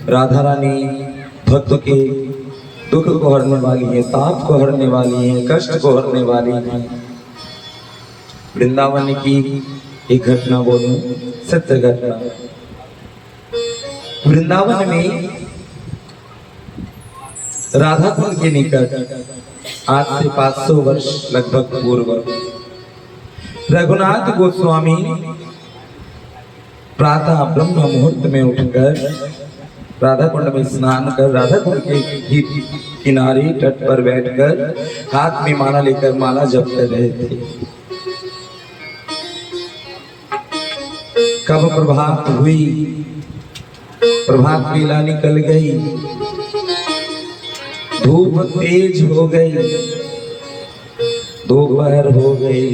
राधा रानी भक्त के दुख को हरने वाली है, ताप को हरने वाली है, कष्ट को हरने वाली है। वृंदावन की एक घटना बोलूं, सत्य घटना। वृंदावन में राधा कुंड के निकट आज से 500 वर्ष लगभग पूर्व रघुनाथ गोस्वामी प्रातः ब्रह्म मुहूर्त में उठकर राधा कुंड में स्नान कर राधा कुंड के किनारे तट पर बैठकर हाथ में माला लेकर माला जप कर रहे थे। कब प्रभात हुई, प्रभात वेला निकल गई, धूप तेज हो गई, दोपहर हो गई।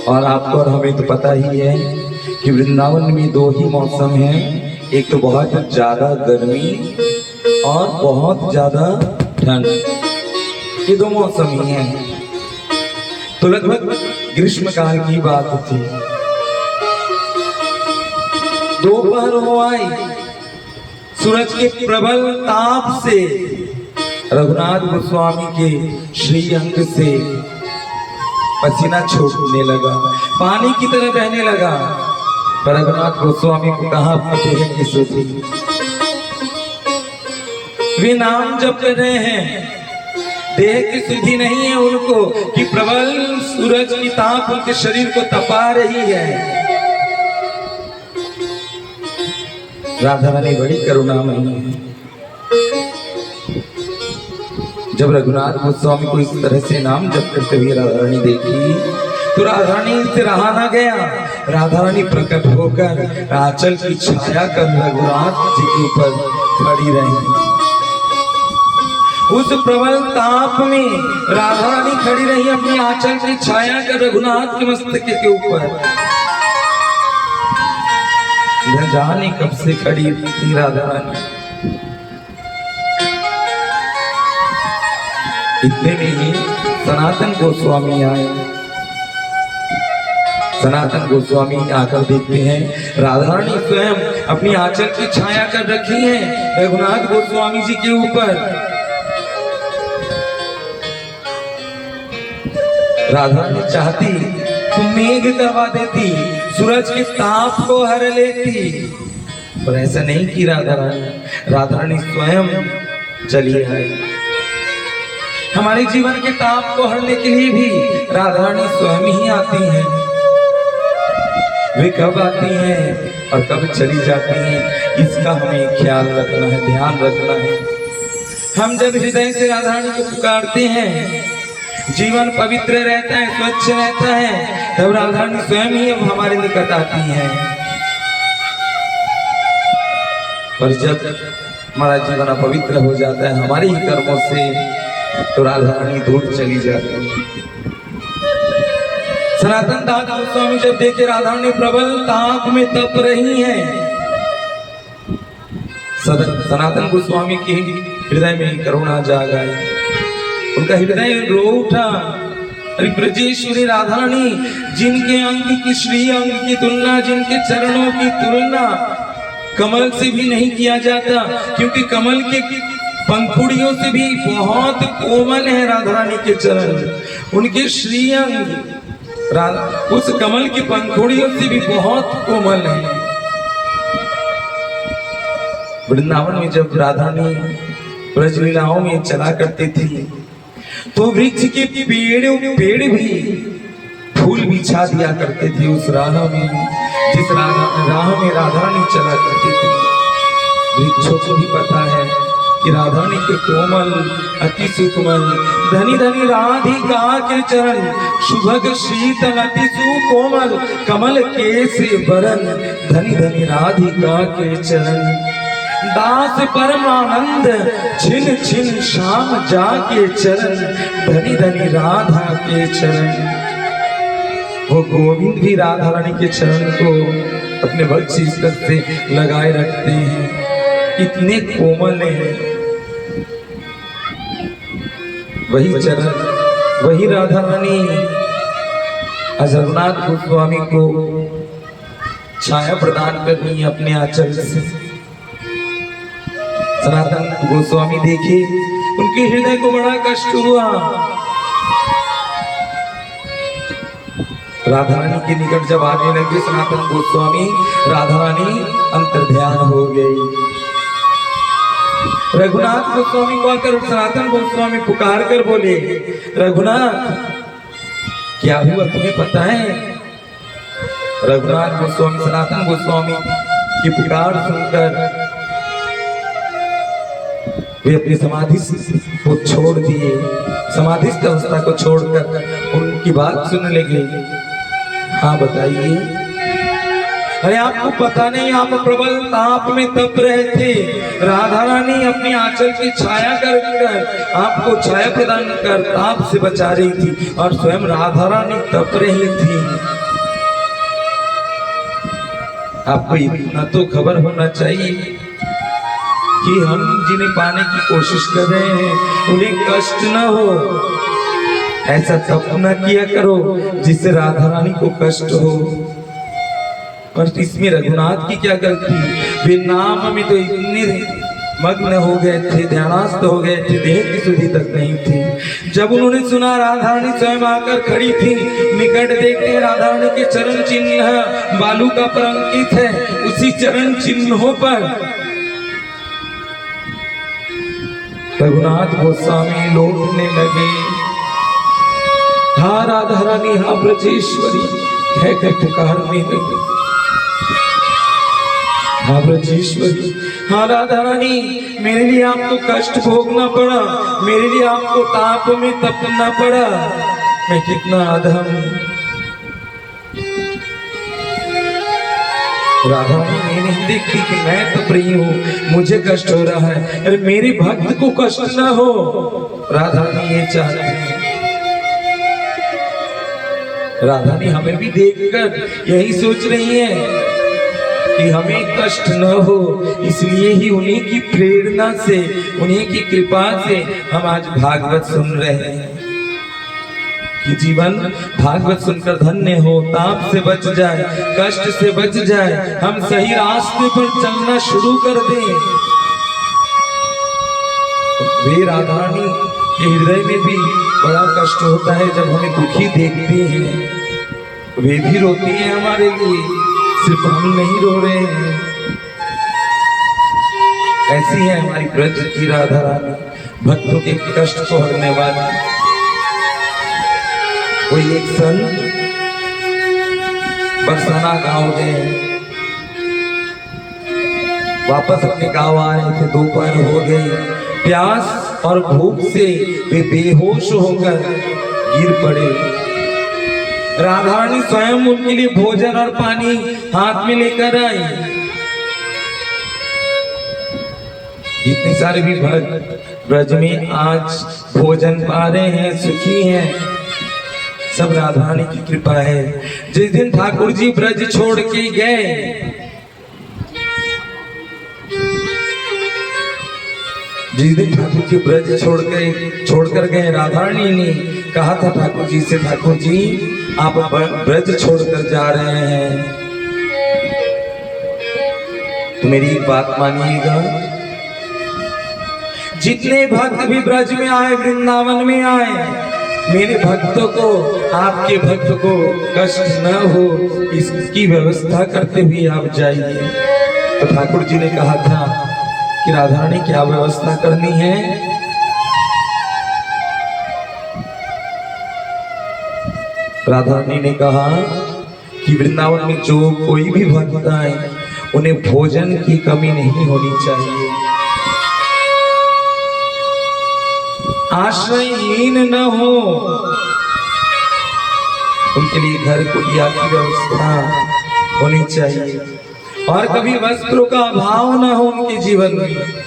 और आपको और हमें तो पता ही है कि वृंदावन में दो ही मौसम हैं, एक तो बहुत ज्यादा गर्मी और बहुत ज्यादा ठंड, ये दो मौसम ही हैं। तो लगभग ग्रीष्म काल की बात थी। दोपहर हो आई, सूरज के प्रबल ताप से रघुनाथ गोस्वामी के श्रीअंग से पसीना छूटने लगा, पानी की तरह बहने लगा। पर रघुनाथ गोस्वामी को कहा देह की शुद्धि, वे नाम जप कर रहे हैं, देह की शुद्धि नहीं है उनको कि प्रबल सूरज की ताप उनके शरीर को तपा रही है। राधा रानी बड़ी करुणामयी है। जब रघुनाथ गोस्वामी को इस तरह से नाम जप करते हुए राधा रानी देखी तो राधा रानी से रहा ना गया। राधा रानी प्रकट होकर आंचल की छाया कर रघुनाथ जी के ऊपर खड़ी रही। उस प्रबल ताप में राधा रानी खड़ी रही, अपनी आंचल की छाया कर रघुनाथ के मस्तक के ऊपर। न जाने कब से खड़ी थी राधा रानी। इतने में ही सनातन गोस्वामी आए। सनातन गोस्वामी आकर देखते हैं राधा रानी स्वयं अपनी आंचल की छाया कर रखी है रघुनाथ गोस्वामी जी के ऊपर। राधा रानी चाहती तो मेघ करवा देती, सूरज के ताप को हर लेती, पर ऐसा नहीं की राधा रानी। राधा रानी स्वयं चली आई। हमारे जीवन के ताप को हरने के लिए भी राधा रानी स्वयं ही आती हैं। वे कब आती हैं और कब चली जाती हैं, इसका हमें ख्याल रखना है, ध्यान रखना है। हम जब हृदय से राधा रानी को पुकारते हैं, जीवन पवित्र रहता है, स्वच्छ रहता है, तब राधा रानी स्वयं ही हमारे निकट आती हैं। पर जब हमारा जीवन अपवित्र हो जाता है हमारे ही कर्मों से, तो राधा रानी दूर चली जाती है। सनातन दास गोस्वामी जब देखे राधा रानी प्रबल ताप में तप रही हैं, सनातन गोस्वामी के हृदय में करुणा जाग आई। उनका हृदय रो उठा। अरे ब्रजेश्वरी राधा रानी, जिनके अंग की श्री अंग की तुलना, जिनके चरणों की तुलना कमल से भी नहीं किया जाता, क्योंकि कमल के पंखुड़ियों से भी बहुत कोमल है राधा रानी के चरण। उनके श्रीअंग उस कमल की पंखुड़ियों से भी बहुत कोमल है। वृंदावन में जब राधा रानी ब्रज लीलाओं में चला करती थी तो वृक्ष के पेड़ भी फूल बिछा दिया करते थे उस राह में, जिस राह में राधा रानी चला करती थी। वृक्षों को भी पता है कि राधा रानी के कोमल अति सुकोमल धनी धनी राधिका के चरण, शुभग शीतल अति सुकोमल कमल केस बरन, धनी धनी राधिका के चरण। दास परमानंद छिन छिन श्याम जाके चरण, धनी धनी राधा के चरण। वो गोविंद भी राधा रानी के चरण को अपने वक्ष स्थल से लगाए रखते हैं, इतने कोमल हैं। वही चरण, वही राधा रानी रघुनाथ गोस्वामी को छाया प्रदान करनी है अपने आंचल से। सनातन गोस्वामी देखे, उनके हृदय को बड़ा कष्ट हुआ। राधा रानी के निकट जब आने लगे सनातन गोस्वामी, राधा रानी अंतर्ध्यान हो गई। रघुनाथ गोस्वामी को आकर सनातन गोस्वामी पुकार कर बोले, रघुनाथ क्या हुआ तुम्हें पता है? रघुनाथ गोस्वामी सनातन गोस्वामी की पुकार सुनकर वे अपनी समाधि को छोड़ दिए, समाधिस्थ अवस्था को छोड़कर उनकी बात सुनने लगे। हाँ बताइए। अरे आपको पता नहीं, आप प्रबल ताप में तप रहे थे। राधा रानी अपनी आंचल की छाया कर आपको छाया प्रदान कर ताप से बचा रही थी और स्वयं राधा रानी तप रही थी। आपको इतना तो खबर होना चाहिए कि हम जिन्हें पाने की कोशिश कर रहे हैं उन्हें कष्ट न हो। ऐसा तप न किया करो जिससे राधा रानी को कष्ट हो। और इसमें रघुनाथ की क्या गलती? वे नाम में तो इतने मग्न हो गए थे, ध्यानस्थ हो गए थे, देह की सुधि तक नहीं थी। जब उन्होंने सुना राधा रानी स्वयं आकर खड़ी थी, निकट देखते राधा रानी के चरण चिन्ह बालू का पर अंकित है। उसी चरण चिन्हों पर रघुनाथ गोस्वामी लौटने लगे। हाँ राधा रानी, हाँ ब्रजेश्वरी कहकर पुकारने लगे। हाँ ब्रजेश्वरी, हाँ राधा रानी, मेरे लिए आपको कष्ट भोगना पड़ा, मेरे लिए आपको ताप में तपना पड़ा। मैं कितना अधम। राधा रानी नहीं देखती कि मैं तप रही हूँ, मुझे कष्ट हो रहा है, अरे मेरे भक्त को कष्ट ना हो। राधा रानी ये चाहती है। राधा रानी हमें भी देखकर यही सोच रही है कि हमें कष्ट न हो, इसलिए ही उन्हीं की प्रेरणा से, उन्हीं की कृपा से हम आज भागवत सुन रहे हैं कि जीवन भागवत सुनकर धन्य हो, ताप से बच जाए, कष्ट से बच जाए, हम सही रास्ते पर चलना शुरू कर दें। वे राधा रानी के हृदय में भी बड़ा कष्ट होता है जब हमें दुखी देखते हैं। वे भी रोती हैं हमारे लिए, सिर्फ हम नहीं रो रहे हैं। ऐसी है हमारी ब्रज की राधा रानी, भक्तों के कष्ट को हरने वाली। कोई एक संत बरसाना गांव गए, वापस अपने गांव आ रहे थे, दोपहर हो गई। प्यास और भूख से वे बेहोश होकर गिर पड़े। राधा रानी स्वयं उनके लिए भोजन और पानी हाथ में लेकर आई। जितने सारे भी भक्त ब्रज में आज भोजन पा रहे हैं, सुखी हैं, सब राधा रानी की कृपा है। जिस दिन ठाकुर जी ब्रज छोड़ के गए, जिस दिन ठाकुर जी ब्रज छोड़कर गए, राधा रानी ने कहा था ठाकुर जी से, ठाकुर जी आप ब्रज छोड़कर जा रहे हैं तो मेरी एक बात मानिएगा, जितने भक्त भी ब्रज में आए, वृंदावन में आए, मेरे भक्तों को, आपके भक्त को कष्ट न हो, इसकी व्यवस्था करते हुए आप जाइए। तो ठाकुर जी ने कहा था कि राधा रानी क्या व्यवस्था करनी है? राधा रानी ने कहा कि वृंदावन में जो कोई भी भक्त आए उन्हें भोजन की कमी नहीं होनी चाहिए, आश्रयहीन न हो, उनके लिए घर कुटिया की व्यवस्था होनी चाहिए और कभी वस्त्रों का अभाव न हो उनके जीवन में।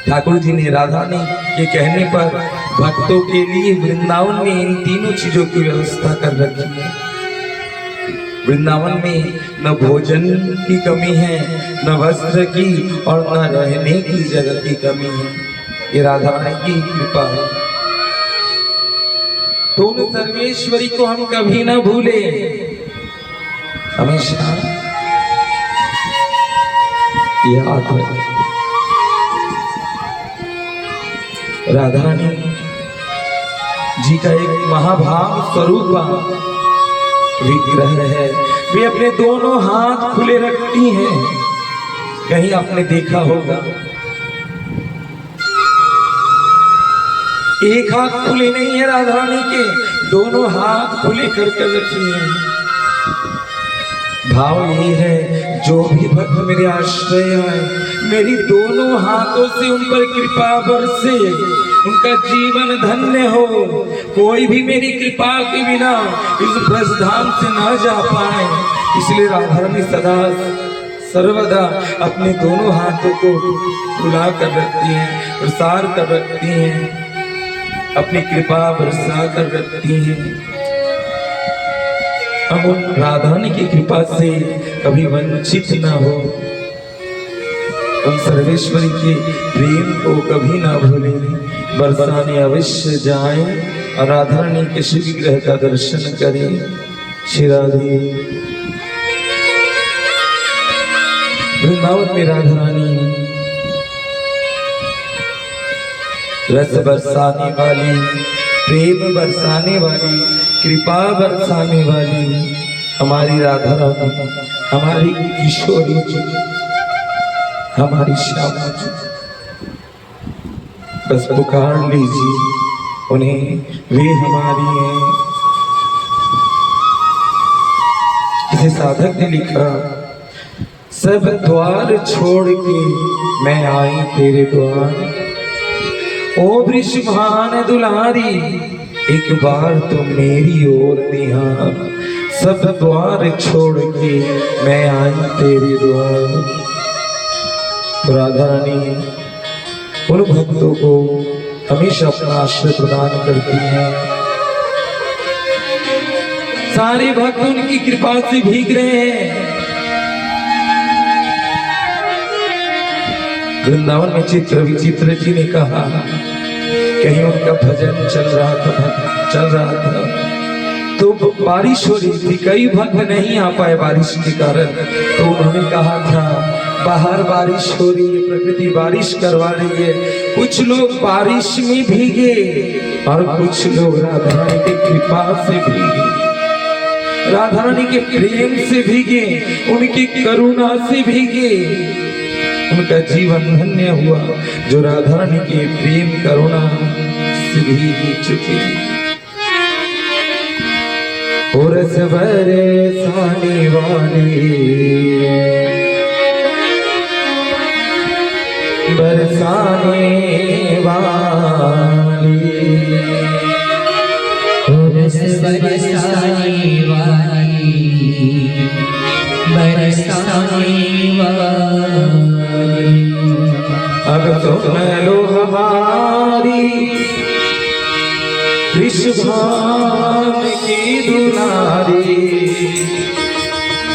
ठाकुर जी ने राधा रानी के कहने पर भक्तों के लिए वृंदावन में इन तीनों चीजों की व्यवस्था कर रखी है। वृंदावन में न भोजन की कमी है, न वस्त्र की और न रहने की जगह की कमी है। ये राधा रानी की कृपा है। तो उन सर्वेश्वरी को हम कभी न भूले, हमेशा याद है राधा रानी जी का एक महाभाव स्वरूप विग्रह है। वे अपने दोनों हाथ खुले रखती हैं। कहीं आपने देखा होगा एक हाथ खुले नहीं है राधा रानी के, दोनों हाथ खुले कर रखी हैं। भाव ये है जो भी भक्त मेरे आश्रय आए मेरी दोनों हाथों से उन पर कृपा बरसे, उनका जीवन धन्य हो। कोई भी मेरी कृपा के बिना इस ब्रजधाम से न जा पाए। इसलिए राधा रानी सदा सर्वदा अपने दोनों हाथों को खुला कर रखती हैं, प्रसार कर रखती हैं, अपनी कृपा बरसा कर रखती हैं। हम उन राधा रानी की कृपा से कभी वंचित न हो, उन सर्वेश्वरी के प्रेम को कभी ना भूलें। बरसाने अवश्य जाएं और राधा रानी के शिव विग्रह का दर्शन करें। श्री राधे। वृंदावन में राधा रानी रस बरसाने वाली, प्रेम बरसाने वाली, कृपा बरसाने वाली हमारी राधा रानी, हमारी किशोरी जी, हमारी श्यामा जी। बस पुकार लीजिए उन्हें, वे हमारी हैं। किसी साधक ने लिखा, सब द्वार छोड़ के मैं आई तेरे द्वार, ओ वृषभान दुलारी एक बार तो मेरी ओर निहार। सब द्वार छोड़ के मैं आई तेरे द्वार। राधा रानी उन भक्तों को हमेशा अपना आश्रय प्रदान करती हैं। सारे भक्त उनकी कृपा से भीग रहे हैं। वृंदावन में चित्र विचित्र जी ने कहा, कहीं उनका भजन चल रहा था तो बारिश हो रही थी। कई भक्त नहीं आ पाए बारिश के कारण, तो उन्होंने कहा था बाहर बारिश हो रही है, प्रकृति बारिश करवा रही है। कुछ लोग बारिश में भीगे और कुछ लोग राधा रानी की कृपा से भीगे, राधा रानी के प्रेम से भीगे, उनकी करुणा से भीगे। उनका जीवन धन्य हुआ जो राधा रानी के प्रेम करुणा से भीग चुके। रस बरसाने वाली, बरसाने वाली, रस बरसाने वाली, बरसाने वाली। अब सुन लो हमारी वृषभान की दुलारी,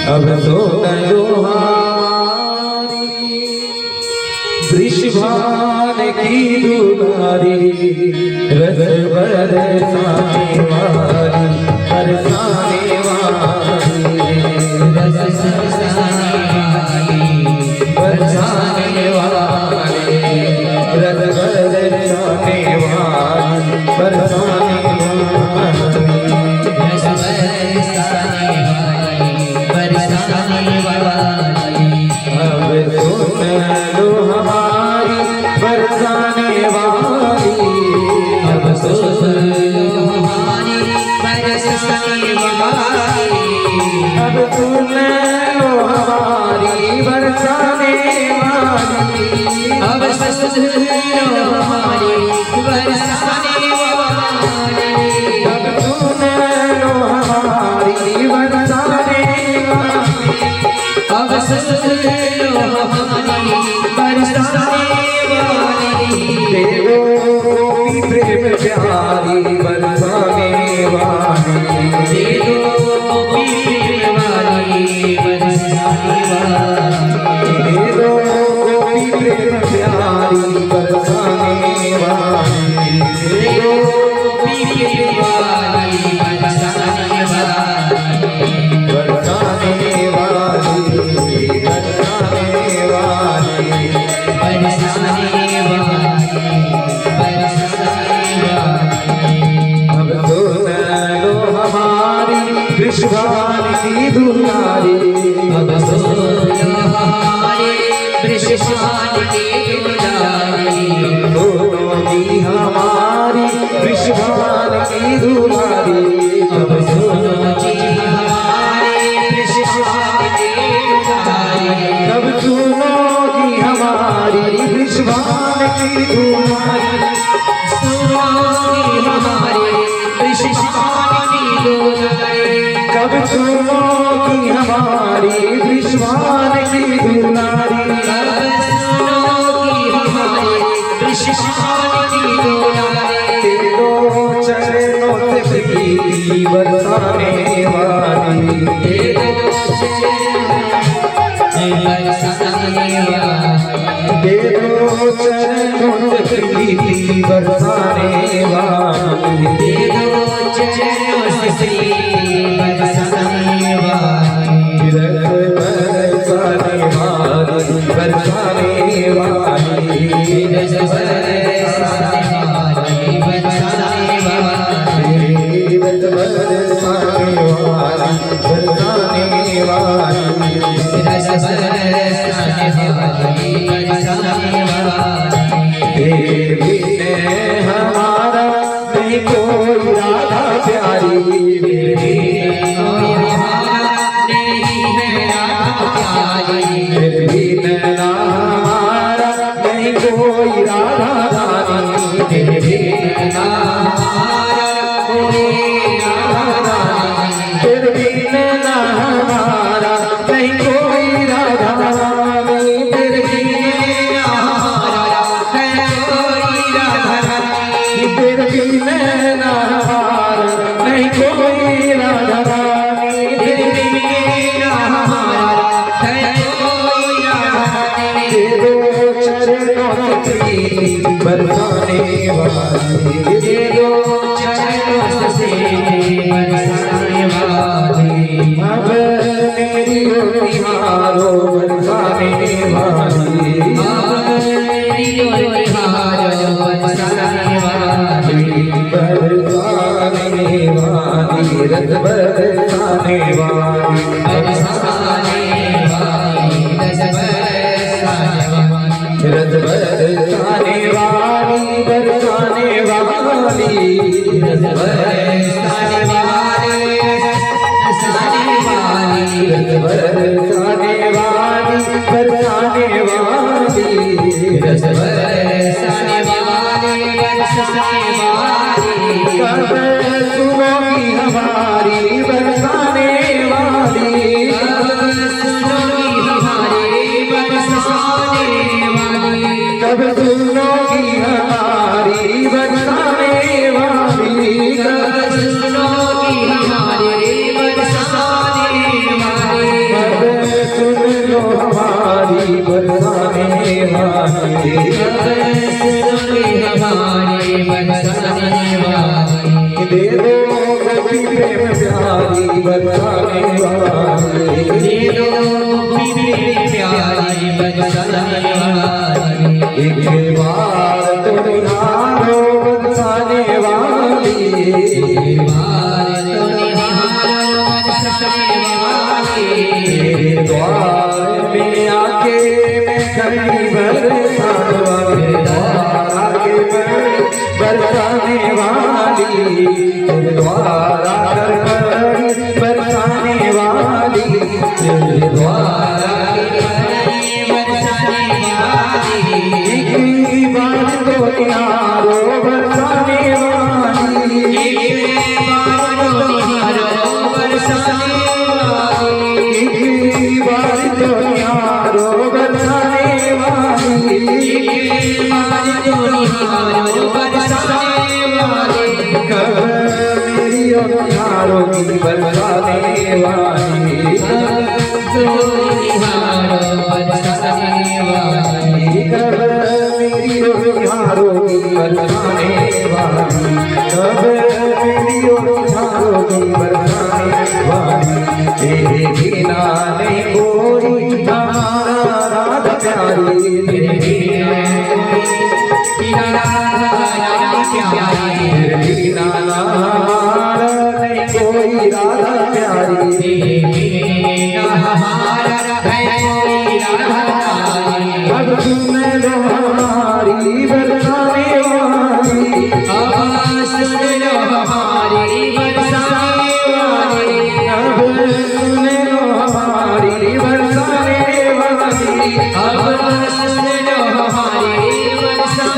अब सुन लो हमारी वृषभान की दुलारी। रस बरसाने वाली, बरसाने वाली, रस बरसाने वाली, बरसाने वाली, रस बरसाने वाली, बरसाने वाली, रस बरसाने वाली, बरसाने वाली। अब सुन लो हमारी बरसाने वाली, अब सुन लो की दुलारी, सुनोगी हमारे विश्वान की दुलारी, कब सुनोगी हमारी विश्वान की दुलारी, सुनोगी हमारे विश्वान की दुलारी, तेरो चरणों से प्रीति बरसाने वाली, तेरो चरणों से प्रीति बरसाने वाली, बरसाने वाली, बरसाने वाली, देवी ने हमारा नहीं कोई राधा प्यारी, देवी ने हमारा नहीं कोई राधा रानी, देवी देवी ने हमारा नहीं कोई राधा रानी, देवी देवी ने हमारा नहीं कोई राधा रानी, तेरो चरणों से प्रीति बरसाने वाली, तेरो चरणों से अब मेरी निहारो बरसाने वाली, बरसाने वाली, रस बरसाने वाली, रस बरसाने वाली, बरसाने वाली, रस बरसाने वाली, रस बरसाने वाली, बरसाने वाली, रस बरसाने कब सुनोगी हमारी बरसाने वाली, कब सुनोगी हमारी बरसाने वाली, कब सुन लो हमारी बरसाने वाली, दे दो गोपी प्रेम प्यारी बरसाने वाली, एक बार तो निहारो बरसाने वाली, तेरे द्वार में आके मैं खड़ी बरसाने वाली, द्वार आके मैं बरसाने वाली, तेरे द्वार आकर खड़ी बरसाने वाली, तेरे द्वार एक बार तो निहारो बरसाने वाली, एक बार तो निहारो बरसाने वाली, कब मेरी निहारो की बरसाने वाली, कब मेरी निहारो की बरसाने वाली, कब मेरी निहारो की बरसाने वाली, तेरे बिना नहीं कोई हमारा राधा प्यारी, तेरे बिना हमारा नहीं कोई राधा प्यारी, अब सुन लो हमारी बरसाने वाली, अब सुन लो हमारी बरसाने वाली, अब सुन लो हमारी बरसाने वाली, अब सुन लो हमारी बरसाने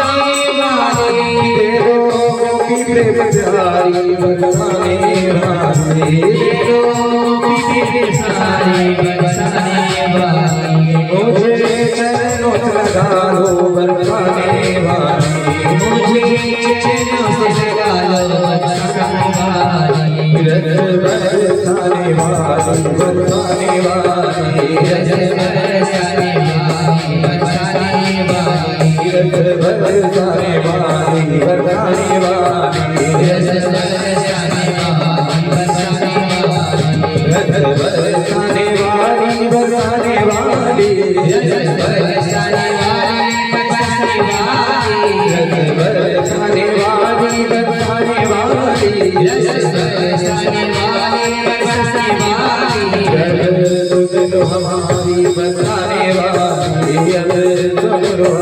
संग लगा लो बरसाने वाली, मुझे चरणों से लगा लो बरसाने वाली, रस बरसाने वाली बरसाने वाली, रस बरसाने वाली बरसाने वाली, रस बरसाने वाली बरसाने वाली, रस बरसाने वाली बरसाने वाली, रस बरसाने वाली बरसाने वाली, रस बरसाने वाली बरसाने वाली, रस बरसाने वाली बरसाने वाली, रस बरसाने वाली बरसाने वाली, लो हमारी बरसाने वाली, लो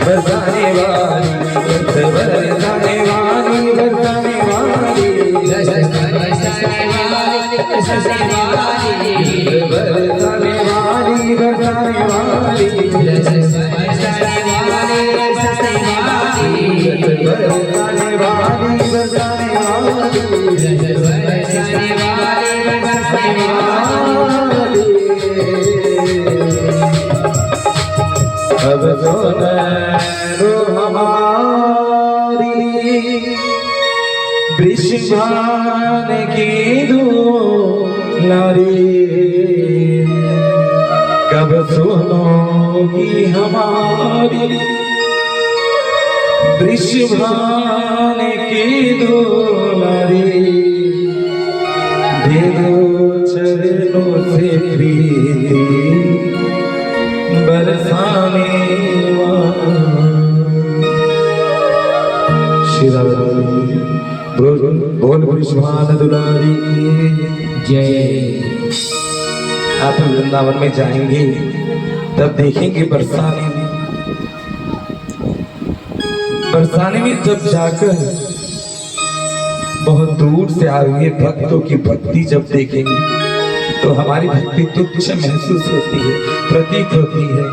बरसाने वाली, रस बरसाने वाली बरसाने वाली, रस बरसाने वाली बरसाने वाली, बरसाने वाली बरसाने वाली, रस बरसाने वाली बरसाने वाली, बरसाने वाली बरसाने वाली, रस बरसाने वाली बरसाने वाली। अब सुनो हमारी वृषभान की दुलारी, कब सुनोगी हमारी वृषभान की दुलारी, दे दो चरणों से प्रीति बरसाने बोल वृषभान दुलारी की जय। आप वृंदावन में जाएंगे तब देखेंगे बरसाने में जब जाकर बहुत दूर से आए हुए भक्तों की भक्ति जब देखेंगे तो हमारी भक्ति तुच्छ महसूस होती है, प्रतीक होती है।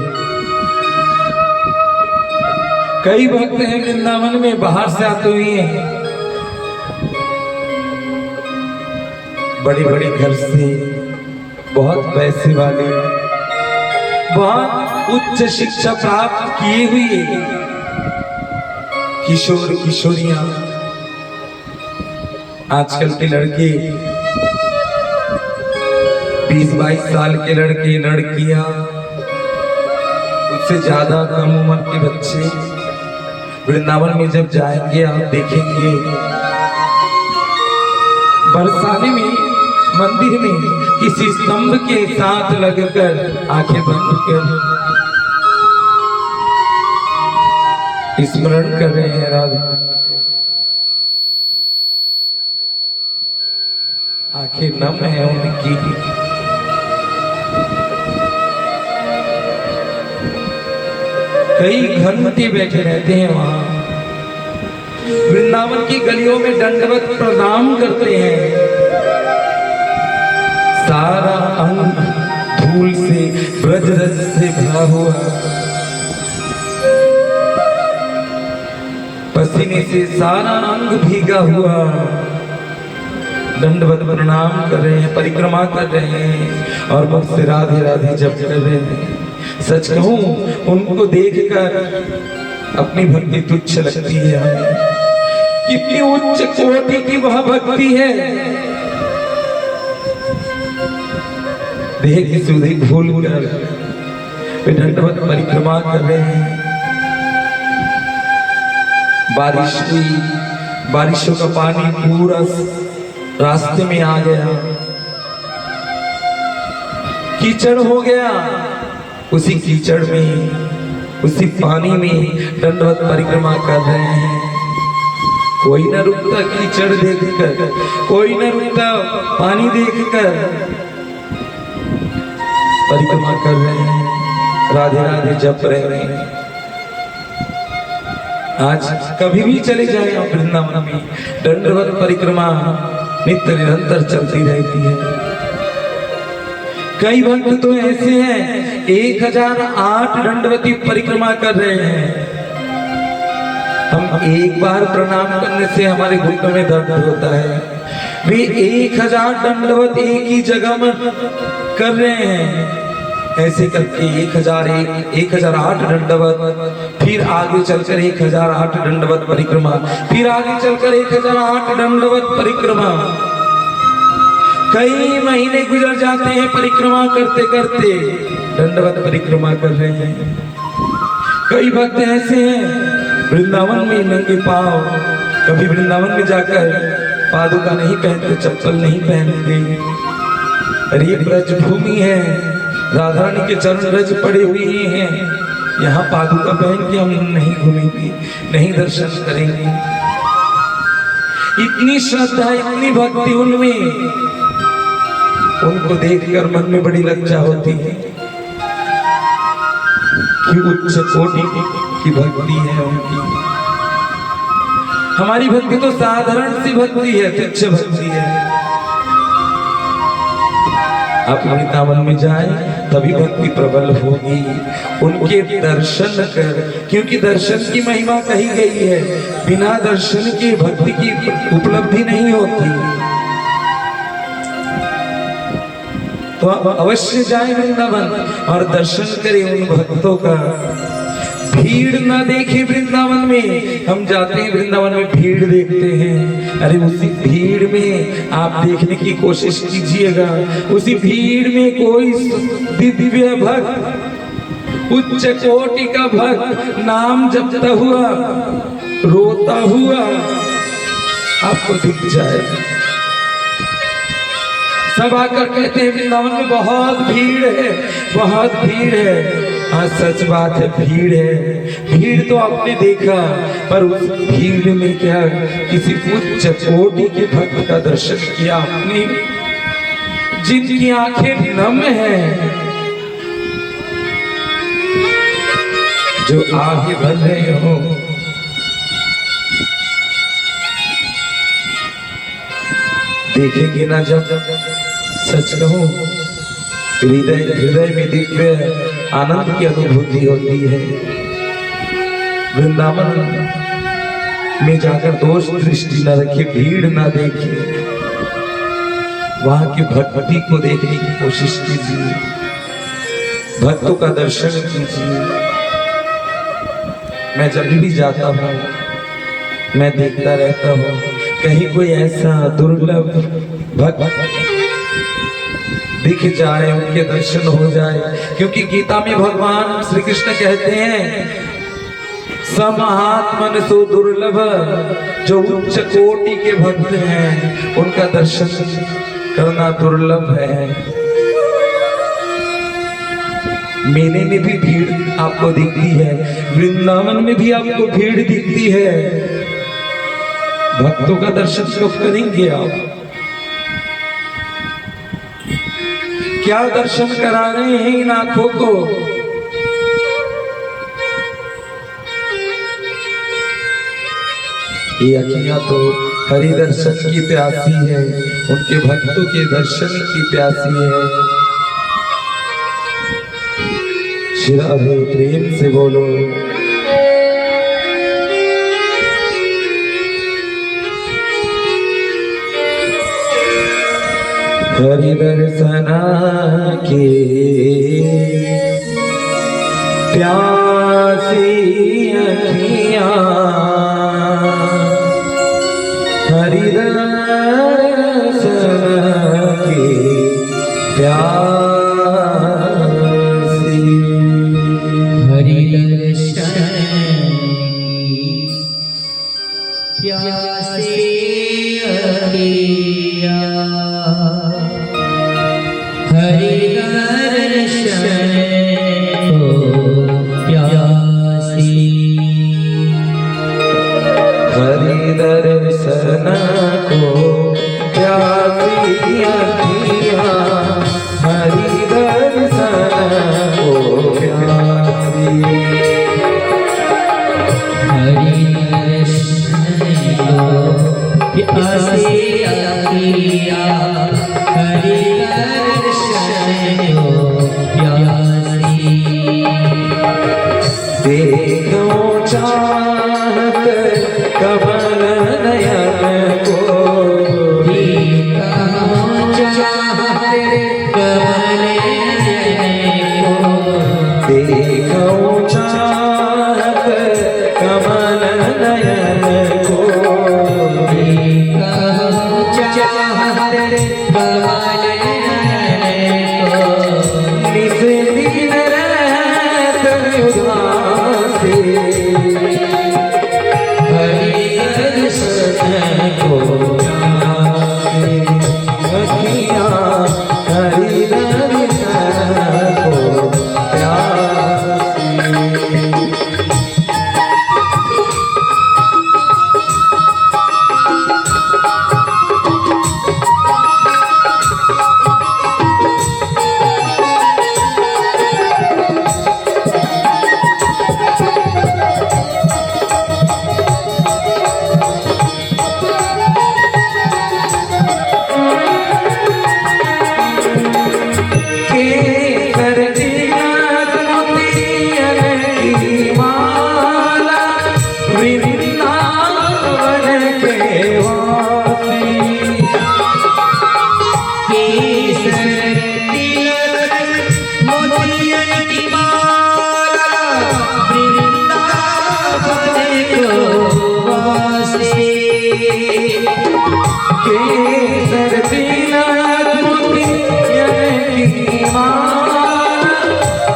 कई भक्त हैं वृंदावन में बाहर से आते हुए हैं, बड़े बड़े घर से, बहुत पैसे वाले, बहुत उच्च शिक्षा प्राप्त किए हुए किशोर किशोरियां, आजकल के लड़के 20-22 साल के लड़के लड़कियां, उससे ज्यादा कम उम्र के बच्चे वृंदावन में जब जाएंगे आप देखेंगे बरसाने में मंदिर में किसी स्तंभ के साथ लगकर आंखें बंद कर स्मरण कर रहे हैं राधा, आंखें नम है उनकी, कई घंटे बैठे रहते हैं वहां, वृंदावन की गलियों में दंडवत प्रणाम करते हैं, सारा अंग धूल से ब्रजरज से भरा हुआ, पसीने से सारा अंग भीगा हुआ, दंडवत प्रणाम कर रहे हैं, परिक्रमा कर रहे हैं और मुख से राधे राधे जप कर रहे हैं। सच कहूं उनको देखकर अपनी भक्ति तुच्छ लगती है हमें, कितनी उच्च कोटि की वह भक्ति है। देह की सुधि भूल कर वे दंडवत परिक्रमा कर रहे हैं। बारिश हुई, बारिशों का पानी पूरा रास्ते में आ गया, कीचड़ हो गया, उसी कीचड़ में, उसी पानी में दंडवत परिक्रमा कर रहे हैं। कोई न रुकता कीचड़ देखकर, कोई न रुकता पानी देखकर, परिक्रमा कर रहे हैं, राधे राधे जप रहे हैं। आज कभी भी चले जाए आप वृंदावन में, दंडवत परिक्रमा नित्य निरंतर चलती रहती है। कई भक्त तो ऐसे हैं 1008 दंडवती परिक्रमा कर रहे हैं। हम एक बार प्रणाम करने से हमारे घुटनों में दर्द होता है, वे 1000 दंडवत एक ही जगह में कर रहे हैं। ऐसे करके 1008 दंडवत, फिर आगे चलकर 1008 दंडवत परिक्रमा, फिर आगे चलकर 1008 दंडवत परिक्रमा। कई महीने गुजर जाते हैं परिक्रमा करते करते, दंडवत परिक्रमा कर रहे हैं। कई भक्त ऐसे हैं वृंदावन में नंगे पांव, कभी वृंदावन में जाकर पादुका नहीं पहनते, चप्पल नहीं पहनते। अरे ये ब्रज भूमि है, राधा रानी के चरण रज पड़े हुए हैं, यहाँ पादुका पहन के हम नहीं घूमेंगे, नहीं दर्शन करेंगे। इतनी श्रद्धा, इतनी भक्ति उनमें, उनको देखकर मन में बड़ी लज्जा होती है कि उच्च कोटि की भक्ति है उनकी। हमारी भक्ति तो साधारण सी भक्ति है, तुच्छ भक्ति है। आप वृंदावन में जाएं तभी भक्ति प्रबल होगी, उनके दर्शन कर, क्योंकि दर्शन की महिमा कही गई है, बिना दर्शन के भक्ति की उपलब्धि नहीं होती। तो आप अवश्य जाएं वृंदावन और दर्शन करें उन भक्तों का। भीड़ ना देखे वृंदावन में, हम जाते हैं वृंदावन में भीड़ देखते हैं, अरे उसी भीड़ में आप देखने की कोशिश कीजिएगा, उसी भीड़ में कोई दिव्य भक्त, उच्च कोटि का भक्त नाम जपता हुआ, रोता हुआ आपको दिख जाए। सब आकर कहते हैं वृंदावन में बहुत भीड़ है, बहुत भीड़ है। हाँ सच बात है, भीड़ है, भीड़ तो आपने देखा, पर उस भीड़ में क्या किसी उच्च कोटि के भक्त का दर्शन किया आपने, जिनकी आंखें नम हैं, जो आगे बढ़ रहे हो। देखेंगे ना जब, सच कहूं हृदय में दिव्य आनंद की अनुभूति होती है। वृंदावन में जाकर दोष दृष्टि न रखे, भीड़ न देखे, वहां की भक्ति को देखने की कोशिश कीजिए, भक्तों का दर्शन कीजिए। मैं जब भी जाता हूँ मैं देखता रहता हूँ, कहीं कोई ऐसा दुर्लभ भक्त दिख जाए, उनके दर्शन हो जाए, क्योंकि गीता में भगवान श्री कृष्ण कहते हैं समात्मन सो दुर्लभ, जो उच्च कोटि के भक्त हैं उनका दर्शन करना दुर्लभ है। मेले में भी भीड़ आपको दिखती है, वृंदावन में भी आपको भीड़ दिखती है, भक्तों का दर्शन कब करेंगे आप? क्या दर्शन करा रहे हैं इन आंखों को? ये अखियां तो हरि दर्शन की प्यासी है, उनके भक्तों के दर्शन की प्यासी है। श्री राधे प्रेम से बोलो। हरि दर्शना के प्यासी अखियां, हरि दर्शन के प्यासी, हरि दर्शन प्यासे अखियां, हरि दर्शन को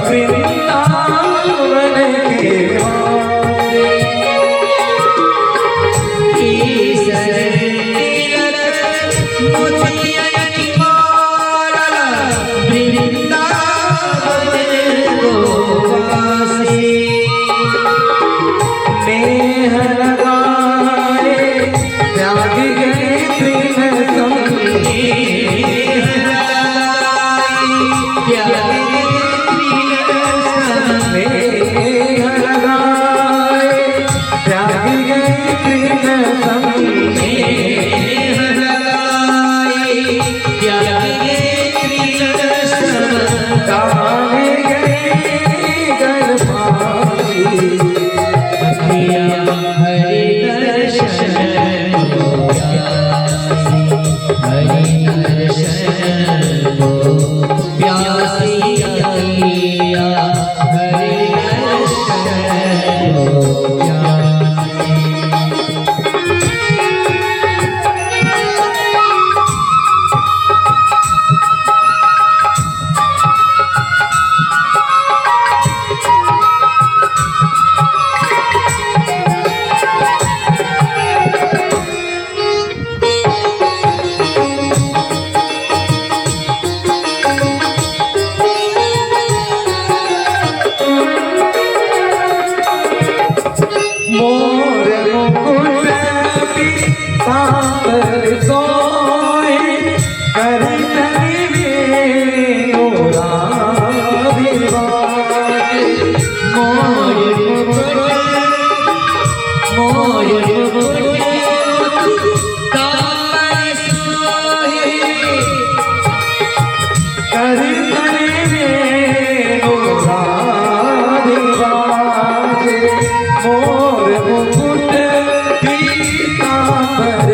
वृंदावन के वासी। ईसर तिलक मोतियन की माला वृंदावन को वासी। नेह लगाए त्याग गए तृण संगी। नेह लगाए त्याग गए तृण संगी। गाने गए गणपाती। हरि दर्शन को प्यासी, हरि दर्शन को प्यासी अखियाँ, हरि दर्शन को प्यासी। मोर मुकुट पीतांबर सोए करतनि वेणुराधिवास। मोर मुकुट तांबर सोहे करतनि वेणुराधिवास। मोर मुकुट पीतांबर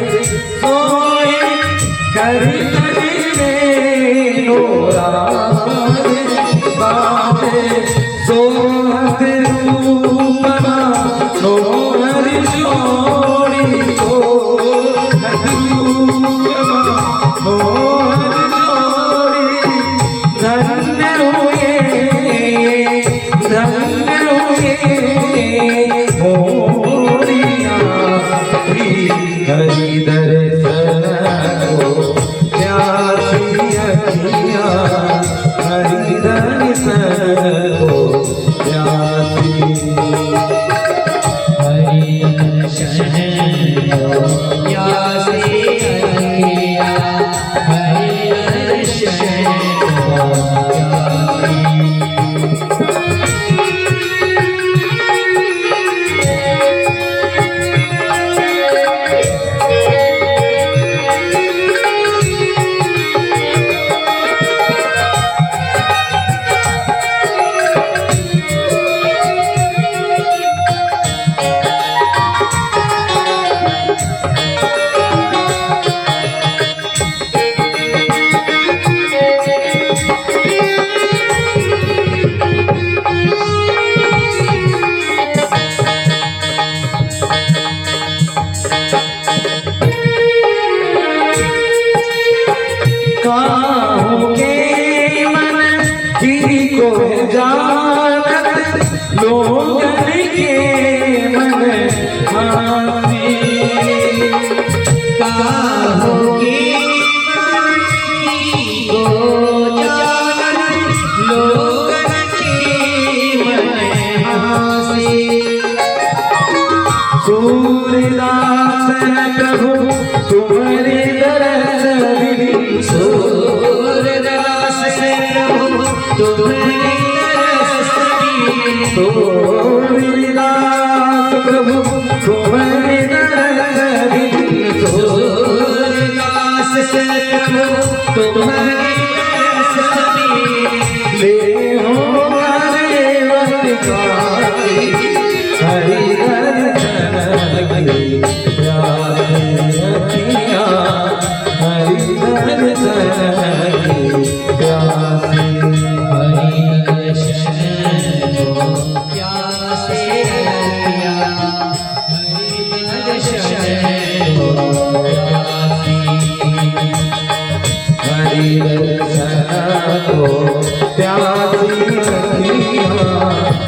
सोए करतनि वेणुराधिवास। सोहत रूपना नोहर जोड़ी। सोहत रूपना नोहर जोड़ी। धन्य हुए मोरिया हरि दर्शन को प्यासी अखियाँ। हरि दर्शन को प्यासी। हरि दर्शन को प्यासी अखियाँ, हरि दर्शन को प्यासी। काहू के मन गिरी को जानत लोगन के मन हासी। काहू के मन को जानत लोगन के मन हासी। सूरदास प्रभु तुम्हारे दरस बिन। सूरदास प्रभु तुम्हारे दरस बिन। सूरदास प्रभु तुम्हारे दरस बिन। सूरदास प्रभु तुम्हारे दरस बिन। ले हो रेवत गाती। हरि दर्शन की प्यासी अखियाँ। हरि दर्शन की प्यासी। हरि दर्शन को प्यासी अखियाँ, हरि दर्शन को प्यासी। हरि दर्शन को प्यासी अखियाँ। मैया